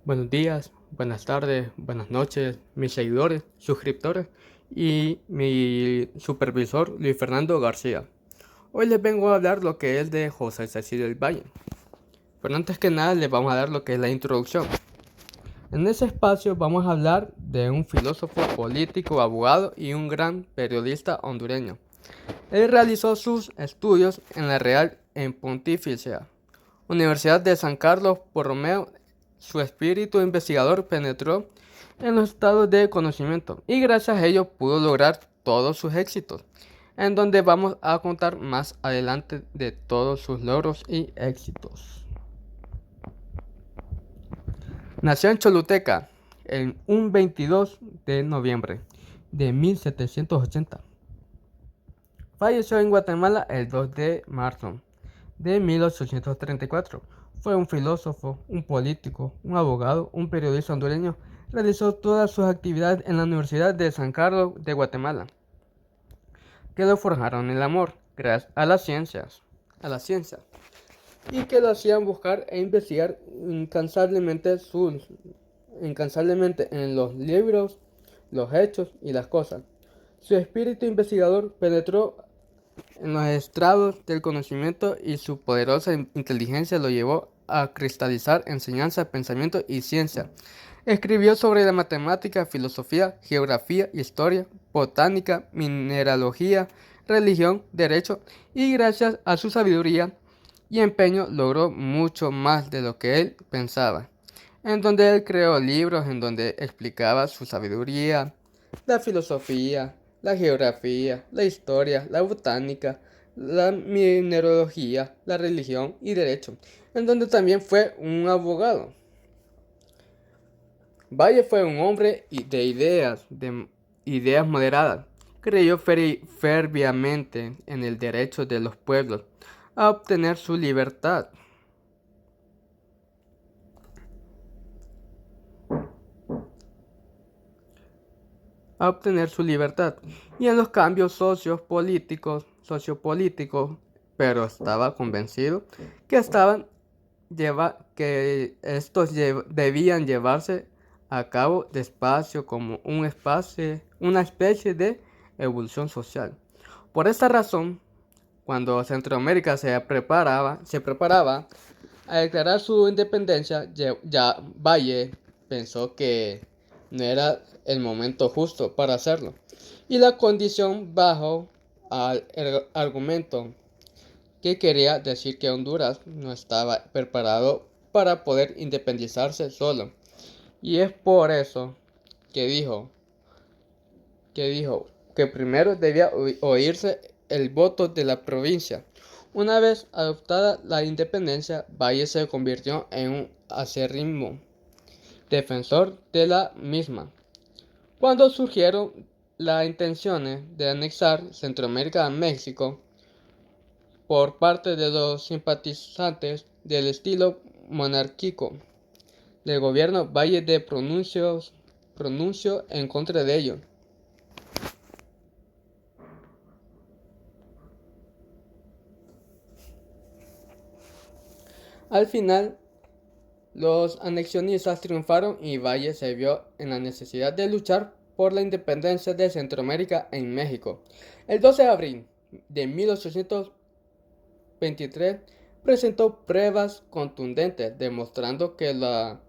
Buenos días, buenas tardes, buenas noches, mis seguidores, suscriptores y mi supervisor Luis Fernando García. Hoy les vengo a hablar lo que es de José Cecilio del Valle. Pero antes que nada les vamos a dar lo que es la introducción. En ese espacio vamos a hablar de un filósofo político, abogado y un gran periodista hondureño. Él realizó sus estudios en la Real en Pontificia Universidad de San Carlos Borromeo. Su espíritu investigador penetró en los estados de conocimiento y gracias a ello pudo lograr todos sus éxitos, en donde vamos a contar más adelante de todos sus logros y éxitos. Nació en Choluteca en un 22 de noviembre de 1780. Falleció en Guatemala el 2 de marzo de 1834. Fue un filósofo, un político, un abogado, un periodista hondureño. Realizó todas sus actividades en la Universidad de San Carlos de Guatemala, que lo forjaron el amor, gracias a la ciencia, y que lo hacían buscar e investigar incansablemente en los libros, los hechos y las cosas. Su espíritu investigador penetró en los estrados del conocimiento y su poderosa inteligencia lo llevó a cristalizar enseñanza, pensamiento y ciencia. Escribió sobre la matemática, filosofía, geografía, historia, botánica, mineralogía, religión, derecho, y gracias a su sabiduría y empeño logró mucho más de lo que él pensaba, en donde él creó libros en donde explicaba su sabiduría, la filosofía, la geografía, la historia, la botánica, la mineralogía, la religión y derecho, en donde también fue un abogado. Valle fue un hombre de ideas moderadas. Creyó ferviamente en el derecho de los pueblos a obtener su libertad. Y en los cambios sociopolíticos, pero estaba convencido que debían llevarse a cabo despacio como una especie de evolución social. Por esta razón, cuando Centroamérica se preparaba a declarar su independencia, ya Valle pensó que no era el momento justo para hacerlo, y la condición bajo al argumento que quería decir que Honduras no estaba preparado para poder independizarse solo. Y es por eso que dijo que primero debía oírse el voto de la provincia. Una vez adoptada la independencia, Valle se convirtió en un acérrimo defensor de la misma. Cuando surgieron las intenciones de anexar Centroamérica a México por parte de los simpatizantes del estilo monárquico del gobierno, Valle de pronunció en contra de ello. Al final, los anexionistas triunfaron y Valle se vio en la necesidad de luchar por la independencia de Centroamérica en México. El 12 de abril de 1823 presentó pruebas contundentes demostrando que la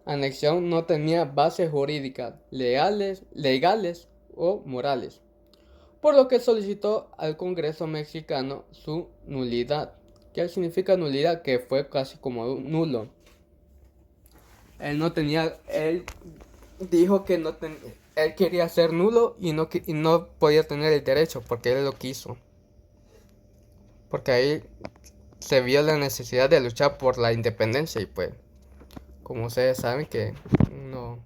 anexión no tenía bases jurídicas, legales o morales, por lo que solicitó al Congreso mexicano su nulidad. ¿Qué significa nulidad? Que fue casi como nulo. Él dijo que él quería ser nulo y no podía tener el derecho porque él lo quiso. Porque ahí se vio la necesidad de luchar por la independencia y pues, como ustedes saben que uno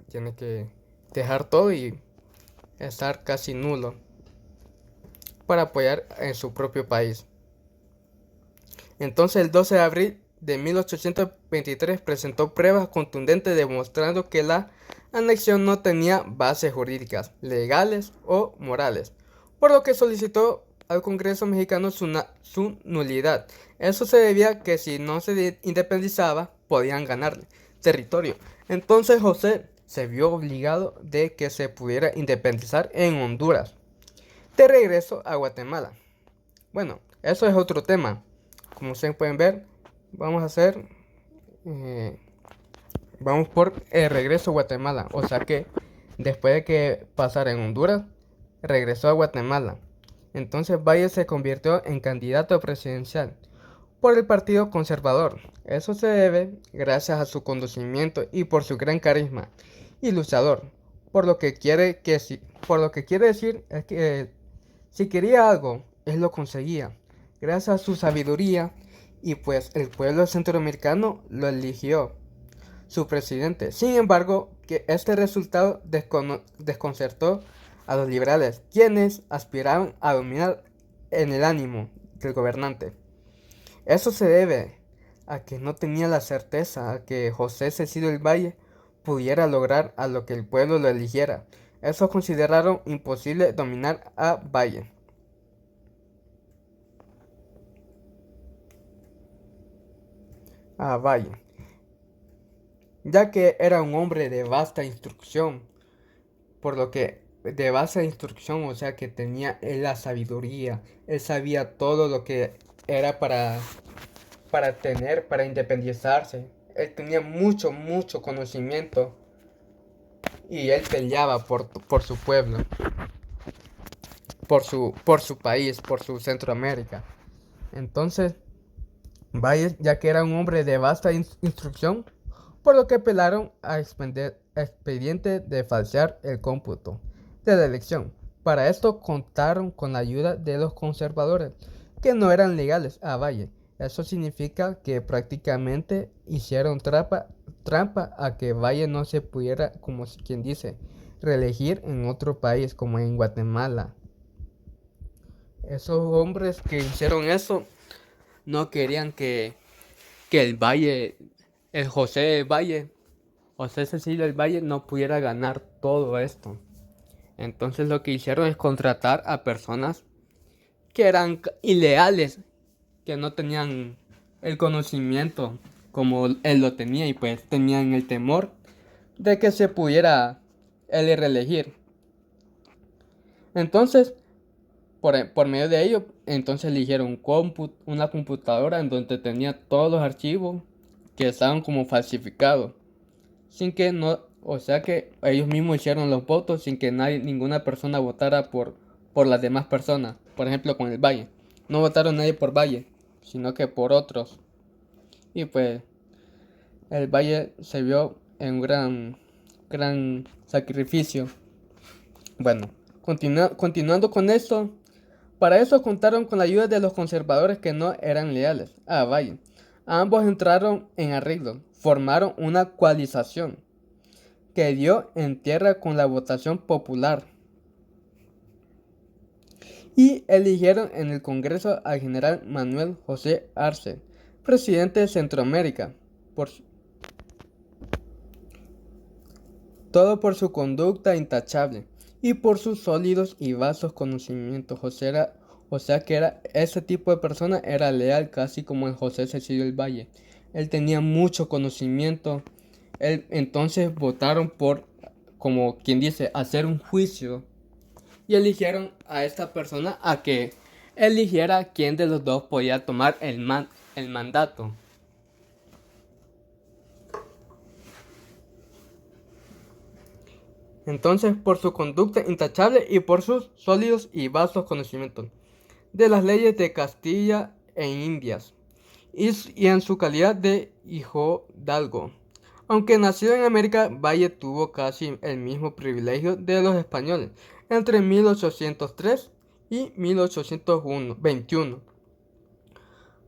tiene que dejar todo y estar casi nulo para apoyar en su propio país. Entonces el 12 de abril de 1823 presentó pruebas contundentes demostrando que la anexión no tenía bases jurídicas, legales o morales, por lo que solicitó al Congreso mexicano su nulidad. Eso se debía a que si no se independizaba podían ganarle. territorio. Entonces José se vio obligado de que se pudiera independizar en Honduras, de regreso a Guatemala. Bueno, eso es otro tema. Como ustedes pueden ver, vamos a hacer, eh, vamos por el regreso a Guatemala. O sea que después de que pasara en Honduras, regresó a Guatemala. Entonces Valle se convirtió en candidato presidencial por el Partido Conservador. Eso se debe gracias a su conocimiento y por su gran carisma y luchador. Por lo que quiere decir es que si quería algo, él lo conseguía. Gracias a su sabiduría y pues el pueblo centroamericano lo eligió su presidente. Sin embargo, que este resultado desconcertó a los liberales, quienes aspiraban a dominar en el ánimo del gobernante. Eso se debe a que no tenía la certeza a que José Cecilio del Valle pudiera lograr a lo que el pueblo lo eligiera. Eso consideraron imposible dominar a Valle. Ya que era un hombre de vasta instrucción, por lo que de vasta instrucción, o sea que tenía la sabiduría, él sabía todo lo que era para independizarse. Él tenía mucho conocimiento y él peleaba por su pueblo, por su país, por su Centroamérica. Entonces, Valles, ya que era un hombre de vasta instrucción, por lo que apelaron a expediente de falsear el cómputo de la elección. Para esto contaron con la ayuda de los conservadores, que no eran legales a Valle. Eso significa que prácticamente hicieron trampa a que Valle no se pudiera, como quien dice, reelegir en otro país, como en Guatemala. Esos hombres que hicieron eso no querían que el Valle, el José Cecilio del Valle no pudiera ganar todo esto. Entonces lo que hicieron es contratar a personas que eran ileales, que no tenían el conocimiento como él lo tenía y pues tenían el temor de que se pudiera él reelegir. Entonces, por medio de ello, entonces eligieron una computadora en donde tenía todos los archivos que estaban como falsificados, sin que no, o sea que ellos mismos hicieron los votos sin que ninguna persona votara por las demás personas. Por ejemplo, con el Valle, no votaron nadie por Valle, sino que por otros. Y pues el Valle se vio en un gran sacrificio. Bueno, continuando con esto. Para eso contaron con la ayuda de los conservadores que no eran leales a Valle. Ambos entraron en arreglo, formaron una coalición que dio en tierra con la votación popular y eligieron en el Congreso al general Manuel José Arce, presidente de Centroamérica, todo por su conducta intachable y por sus sólidos y vastos conocimientos. O sea que era ese tipo de persona era leal, casi como el José Cecilio del Valle. Él tenía mucho conocimiento. Entonces votaron por, como quien dice, hacer un juicio y eligieron a esta persona a que eligiera quién de los dos podía tomar el mandato. Entonces, por su conducta intachable y por sus sólidos y vastos conocimientos de las leyes de Castilla e Indias, y en su calidad de hijodalgo. Aunque nacido en América, Valle tuvo casi el mismo privilegio de los españoles entre 1803 y 1821.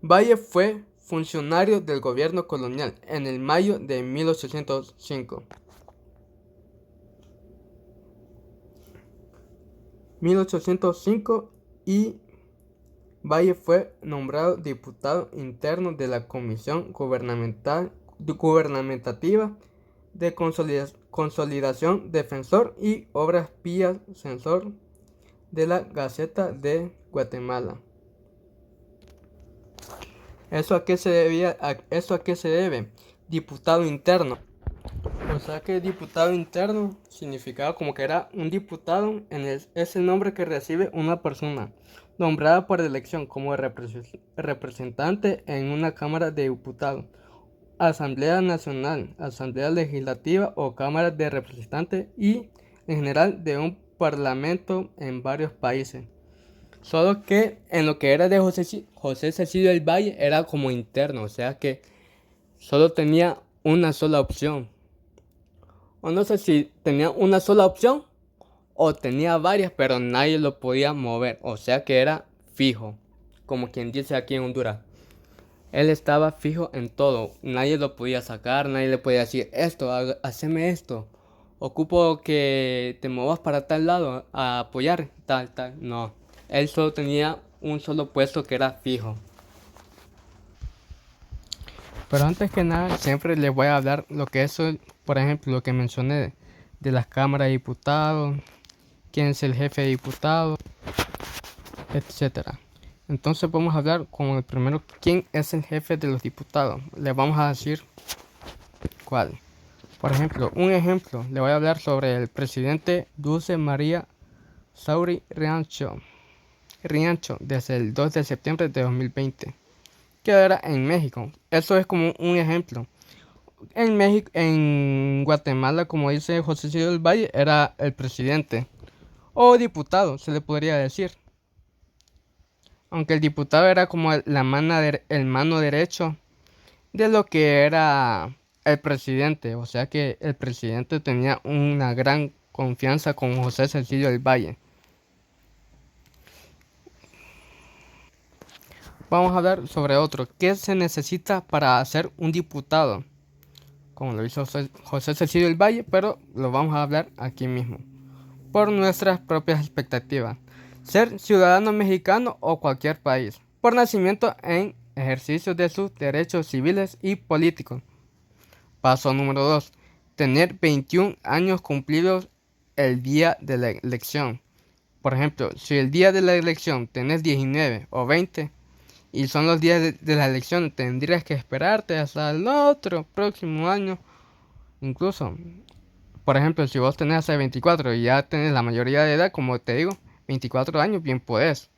Valle fue funcionario del gobierno colonial en el mayo de 1805. Y Valle fue nombrado diputado interno de la Comisión Gubernamentativa de Consolidación, Defensor y Obras Pías, censor de la Gaceta de Guatemala. ¿Eso a qué se debe? diputado interno. O sea que diputado interno significaba como que era un diputado, es el nombre que recibe una persona nombrada por elección como representante en una Cámara de Diputados, Asamblea Nacional, Asamblea Legislativa o Cámara de Representantes y en general de un parlamento en varios países. Solo que en lo que era de José Cecilio del Valle era como interno, o sea que solo tenía una sola opción. O no sé si tenía una sola opción o tenía varias, pero nadie lo podía mover. O sea que era fijo, como quien dice aquí en Honduras. Él estaba fijo en todo. Nadie lo podía sacar, nadie le podía decir esto, haceme esto. Ocupo que te muevas para tal lado a apoyar, tal, tal. No, él solo tenía un solo puesto que era fijo. Pero antes que nada, siempre les voy a hablar lo que es, por ejemplo, lo que mencioné de las cámaras de diputados, quién es el jefe de diputados, etcétera. Entonces vamos a hablar como el primero, quién es el jefe de los diputados. Les vamos a decir cuál. Por ejemplo, le voy a hablar sobre el presidente Dulce María Sauri Riancho desde el 2 de septiembre de 2020. Que era en México. Eso es como un ejemplo. En México, en Guatemala, como dice José Cecilio del Valle, era el presidente o diputado, se le podría decir. Aunque el diputado era como el mano derecho de lo que era el presidente. O sea que el presidente tenía una gran confianza con José Cecilio del Valle. Vamos a hablar sobre otro. ¿Qué se necesita para ser un diputado? Como lo hizo José Cecilio del Valle, pero lo vamos a hablar aquí mismo. Por nuestras propias expectativas. Ser ciudadano mexicano o cualquier país. Por nacimiento en ejercicio de sus derechos civiles y políticos. Paso número 2. Tener 21 años cumplidos el día de la elección. Por ejemplo, si el día de la elección tenés 19 o 20 y son los días de la elección, tendrías que esperarte hasta el otro próximo año. Incluso, por ejemplo, si vos tenés hace 24 y ya tenés la mayoría de edad, como te digo, 24 años, bien podés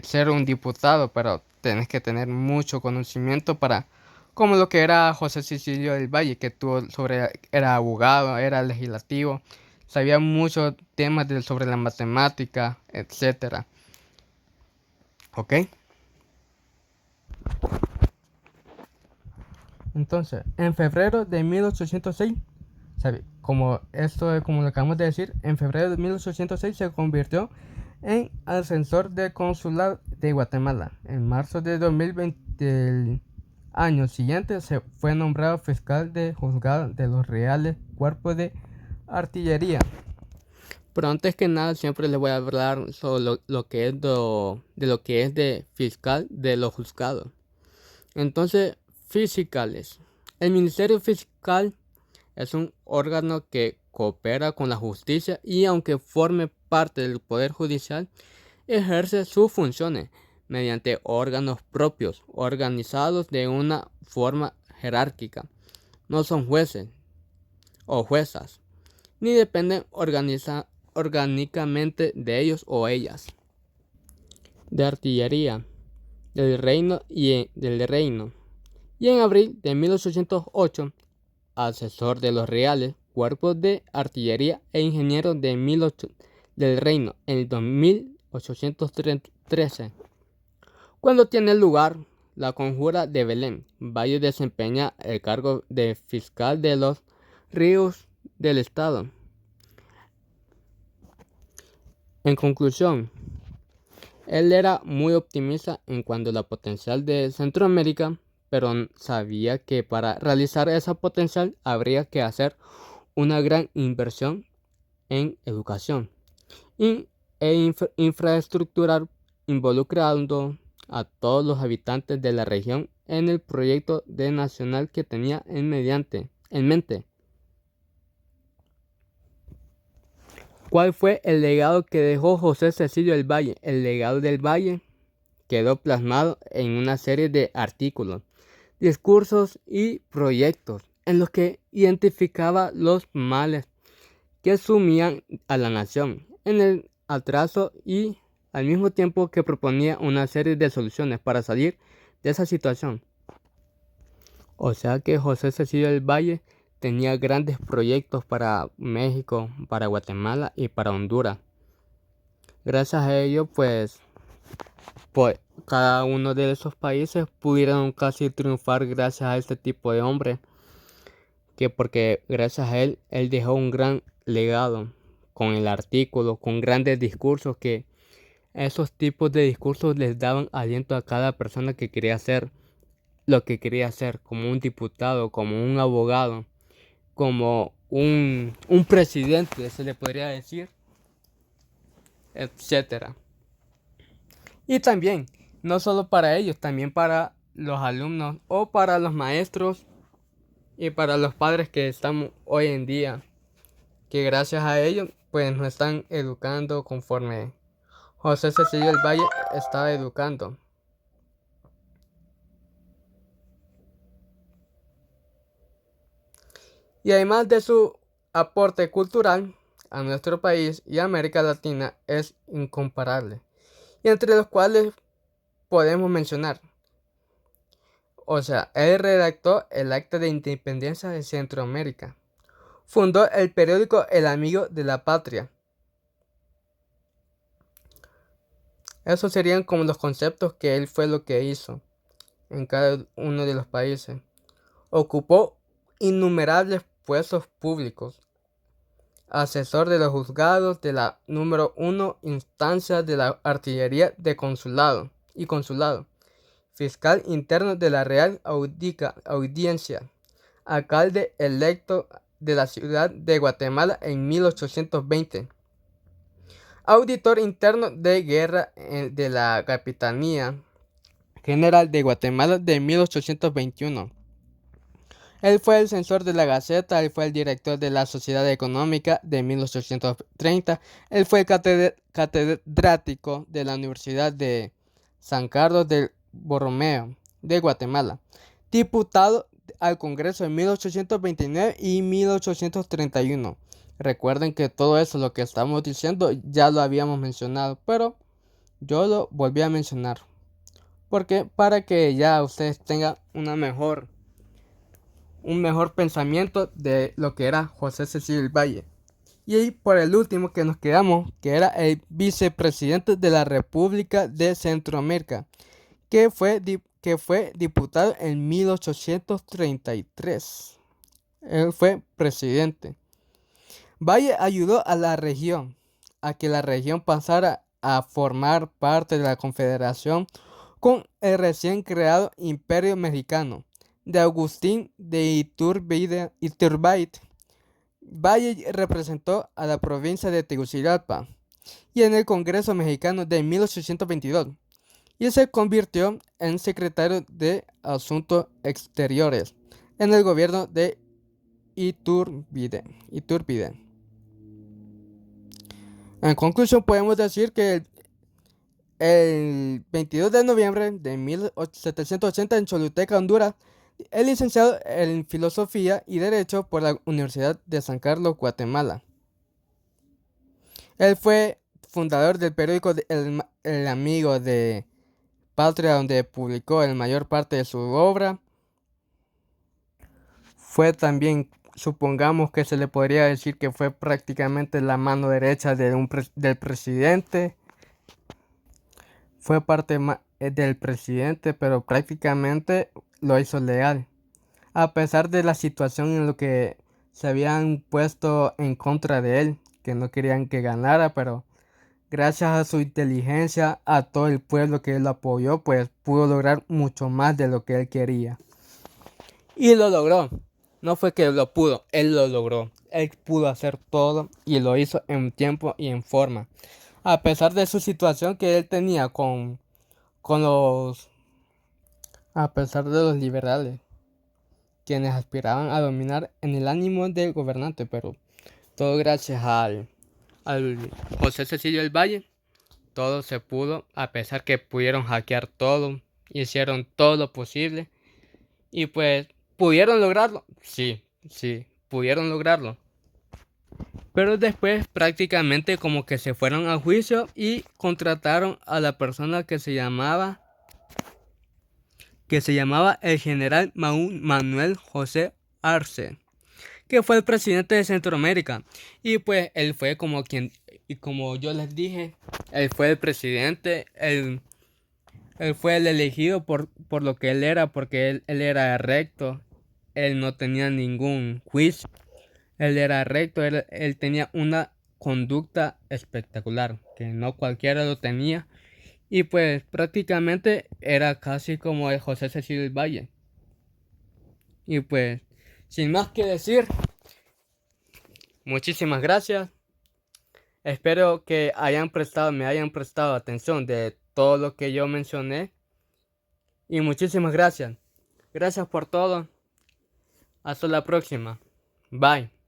ser un diputado, pero tenés que tener mucho conocimiento para, como lo que era José Cecilio del Valle, que era abogado, era legislativo, sabía muchos temas sobre la matemática, etcétera. ¿Ok? Entonces, en febrero de 1806, como lo acabamos de decir, en febrero de 1806 se convirtió en asesor del consulado de Guatemala. En marzo de 2020, del año siguiente, se fue nombrado fiscal de juzgado de los Reales Cuerpos de Artillería. Pero antes que nada, siempre les voy a hablar sobre lo que es de lo que es de fiscal de los juzgados. Entonces, fiscales. El Ministerio Fiscal es un órgano que coopera con la justicia y aunque forme parte del Poder Judicial, ejerce sus funciones mediante órganos propios, organizados de una forma jerárquica. No son jueces o juezas, ni dependen orgánicamente de ellos o ellas. De artillería del reino y en abril de 1808 asesor de los Reales Cuerpos de Artillería e ingeniero del Reino en 1813. Cuando tiene lugar la conjura de Belén, Valle desempeña el cargo de fiscal de los ríos del estado. En conclusión, él era muy optimista en cuanto a la potencial de Centroamérica, pero sabía que para realizar esa potencial habría que hacer una gran inversión en educación e infraestructural, involucrando a todos los habitantes de la región en el proyecto de nacional que tenía en mente. ¿Cuál fue el legado que dejó José Cecilio del Valle? El legado del Valle quedó plasmado en una serie de artículos discursos y proyectos en los que identificaba los males que sumían a la nación en el atraso y al mismo tiempo que proponía una serie de soluciones para salir de esa situación. O sea que José Cecilio del Valle tenía grandes proyectos para México, para Guatemala y para Honduras. Gracias a ello, pues cada uno de esos países pudieron casi triunfar gracias a este tipo de hombre, que porque gracias a él dejó un gran legado con el artículo, con grandes discursos, que esos tipos de discursos les daban aliento a cada persona que quería hacer lo que quería hacer, como un diputado, como un abogado, como un presidente, se le podría decir, etcétera. Y también, no solo para ellos, también para los alumnos o para los maestros y para los padres que estamos hoy en día, que gracias a ellos pues nos están educando conforme José Cecilio del Valle estaba educando. Y además de su aporte cultural a nuestro país y a América Latina es incomparable, y entre los cuales podemos mencionar, o sea, él redactó el Acta de Independencia de Centroamérica, fundó el periódico El Amigo de la Patria. Esos serían como los conceptos que él fue lo que hizo en cada uno de los países. Ocupó innumerables puestos públicos, asesor de los juzgados de la número 1 instancia de la artillería de consulado y consulado, fiscal interno de la Real Audiencia, alcalde electo de la ciudad de Guatemala en 1820, auditor interno de guerra de la Capitanía General de Guatemala de 1821. Él fue el censor de la Gaceta, él fue el director de la Sociedad Económica de 1830, él fue catedrático de la Universidad de San Carlos del Borromeo de Guatemala, diputado al Congreso en 1829 y 1831. Recuerden que todo eso, lo que estamos diciendo, ya lo habíamos mencionado, pero yo lo volví a mencionar, porque para que ya ustedes tengan un mejor pensamiento de lo que era José Cecilio del Valle. Y ahí por el último que nos quedamos, que era el vicepresidente de la República de Centroamérica, que fue diputado en 1833. Él fue presidente. Valle ayudó a la región, a que la región pasara a formar parte de la Confederación con el recién creado Imperio Mexicano de Agustín de Iturbide. Valle representó a la provincia de Tegucigalpa y en el Congreso Mexicano de 1822 y se convirtió en secretario de Asuntos Exteriores en el gobierno de Iturbide. En conclusión, podemos decir que el 22 de noviembre de 1780 en Choluteca, Honduras, es licenciado en Filosofía y Derecho por la Universidad de San Carlos, Guatemala. Él fue fundador del periódico El Amigo de Patria, donde publicó la mayor parte de su obra. Fue también, supongamos que se le podría decir que fue prácticamente la mano derecha del presidente. Fue parte del presidente, pero prácticamente lo hizo legal. A pesar de la situación en la que se habían puesto en contra de él, que no querían que ganara, pero gracias a su inteligencia, a todo el pueblo que él lo apoyó, pues pudo lograr mucho más de lo que él quería. Y lo logró. No fue que lo pudo, él lo logró. Él pudo hacer todo y lo hizo en tiempo y en forma. A pesar de su situación que él tenía a pesar de los liberales, quienes aspiraban a dominar en el ánimo del gobernante, pero todo gracias al José Cecilio del Valle, todo se pudo, a pesar que pudieron hackear todo, hicieron todo lo posible Y pues, ¿pudieron lograrlo? Sí, sí, pudieron lograrlo. Pero después prácticamente como que se fueron a juicio y contrataron a la persona que se llamaba el general Manuel José Arce, que fue el presidente de Centroamérica. Y pues él fue como quien, y como yo les dije, él fue el presidente, él fue el elegido por lo que él era, porque él era recto, él no tenía ningún juicio, él era recto, él tenía una conducta espectacular, que no cualquiera lo tenía. Y pues prácticamente era casi como el José Cecilio del Valle. Y pues, sin más que decir, muchísimas gracias. Espero que me hayan prestado atención de todo lo que yo mencioné. Y muchísimas gracias. Gracias por todo. Hasta la próxima. Bye.